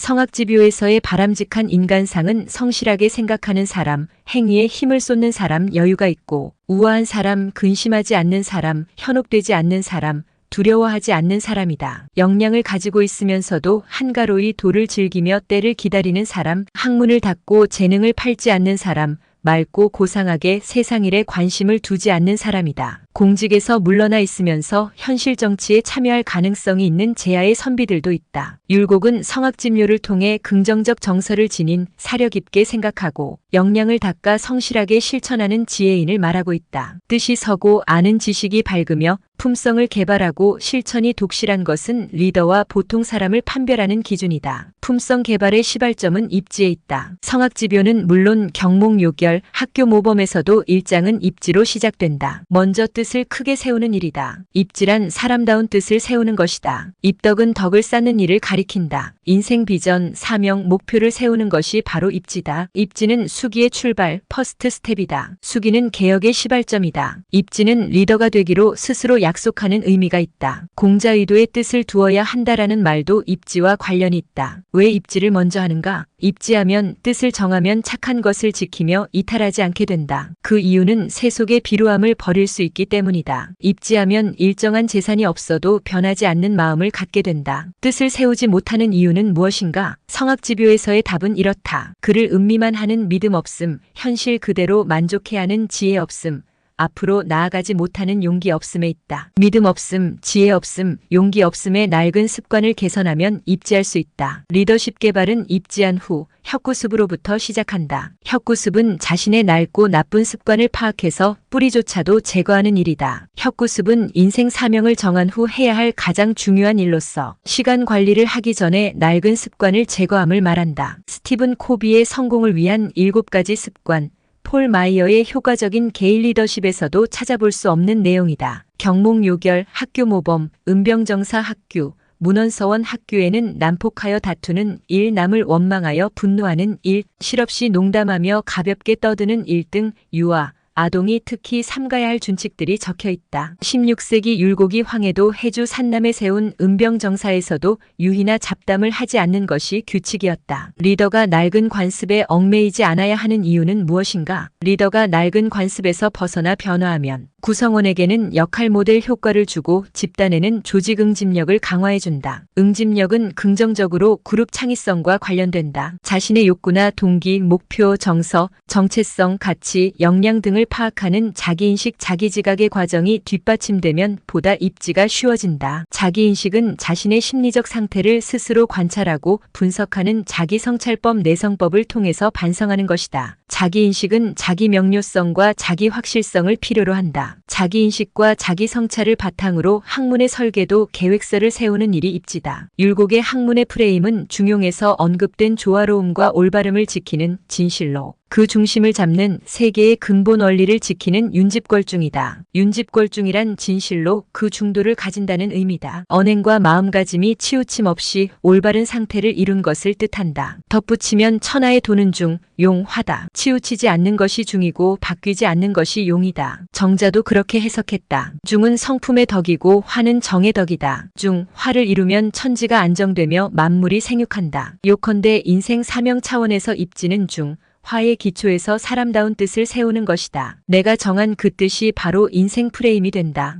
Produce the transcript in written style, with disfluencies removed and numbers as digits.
성악지묘에서의 바람직한 인간상은 성실하게 생각하는 사람, 행위에 힘을 쏟는 사람, 여유가 있고 우아한 사람, 근심하지 않는 사람, 현혹되지 않는 사람, 두려워하지 않는 사람이다. 역량을 가지고 있으면서도 한가로이 도를 즐기며 때를 기다리는 사람, 학문을 닫고 재능을 팔지 않는 사람, 맑고 고상하게 세상 일에 관심을 두지 않는 사람이다. 공직에서 물러나 있으면서 현실 정치에 참여할 가능성이 있는 제야의 선비들도 있다. 율곡은 성악지묘를 통해 긍정적 정서를 지닌 사려 깊게 생각하고 역량을 닦아 성실하게 실천하는 지혜인을 말하고 있다. 뜻이 서고 아는 지식이 밝으며 품성을 개발하고 실천이 독실한 것은 리더와 보통 사람을 판별하는 기준이다. 품성 개발의 시발점은 입지에 있다. 성악지묘는 물론 경몽요결, 학교 모범에서도 일장은 입지로 시작된다. 먼저 뜻을 크게 세우는 일이다. 입지란 사람다운 뜻을 세우는 것이다. 입덕은 덕을 쌓는 일을 가리킨다. 인생 비전, 사명, 목표를 세우는 것이 바로 입지다. 입지는 수기의 출발, 퍼스트 스텝이다. 수기는 개혁의 시발점이다. 입지는 리더가 되기로 스스로 약속하는 의미가 있다. 공자의도의 뜻을 두어야 한다라는 말도 입지와 관련이 있다. 왜 입지를 먼저 하는가? 입지하면 뜻을 정하면 착한 것을 지키며 이탈하지 않게 된다. 그 이유는 세속의 비루함을 버릴 수 있기 때문이다. 입지하면 일정한 재산이 없어도 변하지 않는 마음을 갖게 된다. 뜻을 세우지 못하는 이유는 무엇인가? 성악지묘에서의 답은 이렇다. 그를 음미만 하는 믿음 없음, 현실 그대로 만족해야 하는 지혜 없음, 앞으로 나아가지 못하는 용기 없음에 있다. 믿음 없음, 지혜 없음, 용기 없음의 낡은 습관을 개선하면 입지할 수 있다. 리더십 개발은 입지한 후 혁구습으로부터 시작한다. 혁구습은 자신의 낡고 나쁜 습관을 파악해서 뿌리조차도 제거하는 일이다. 혁구습은 인생 사명을 정한 후 해야 할 가장 중요한 일로서 시간 관리를 하기 전에 낡은 습관을 제거함을 말한다. 스티븐 코비의 성공을 위한 7가지 습관, 폴 마이어의 효과적인 개인 리더십에서도 찾아볼 수 없는 내용이다. 경몽요결, 학교 모범, 은병정사 학교, 문헌서원 학교에는 난폭하여 다투는 일, 남을 원망하여 분노하는 일, 실없이 농담하며 가볍게 떠드는 일 등 유아, 아동이 특히 삼가야 할 준칙들이 적혀 있다. 16세기 율곡이 황해도 해주 산남에 세운 은병정사에서도 유희나 잡담을 하지 않는 것이 규칙이었다. 리더가 낡은 관습에 얽매이지 않아야 하는 이유는 무엇인가? 리더가 낡은 관습에서 벗어나 변화하면 구성원에게는 역할 모델 효과를 주고 집단에는 조직 응집력을 강화해준다. 응집력은 긍정적으로 그룹 창의성과 관련된다. 자신의 욕구나 동기, 목표, 정서, 정체성, 가치, 역량 등을 파악하는 자기인식, 자기지각의 과정이 뒷받침되면 보다 입지가 쉬워진다. 자기인식은 자신의 심리적 상태를 스스로 관찰하고 분석하는 자기성찰법 내성법을 통해서 반성하는 것이다. 자기인식은 자기 명료성과 자기 확실성을 필요로 한다. 자기인식과 자기 성찰을 바탕으로 학문의 설계도 계획서를 세우는 일이 입지다. 율곡의 학문의 프레임은 중용에서 언급된 조화로움과 올바름을 지키는 진실로 그 중심을 잡는 세계의 근본 원리를 지키는 윤집걸중이다. 윤집걸중이란 진실로 그 중도를 가진다는 의미다. 언행과 마음가짐이 치우침 없이 올바른 상태를 이룬 것을 뜻한다. 덧붙이면 천하의 도는 중, 용, 화다. 치우치지 않는 것이 중이고 바뀌지 않는 것이 용이다. 정자도 그렇게 해석했다. 중은 성품의 덕이고 화는 정의 덕이다. 중, 화를 이루면 천지가 안정되며 만물이 생육한다. 요컨대 인생 사명 차원에서 입지는 중, 화의 기초에서 사람다운 뜻을 세우는 것이다. 내가 정한 그 뜻이 바로 인생 프레임이 된다.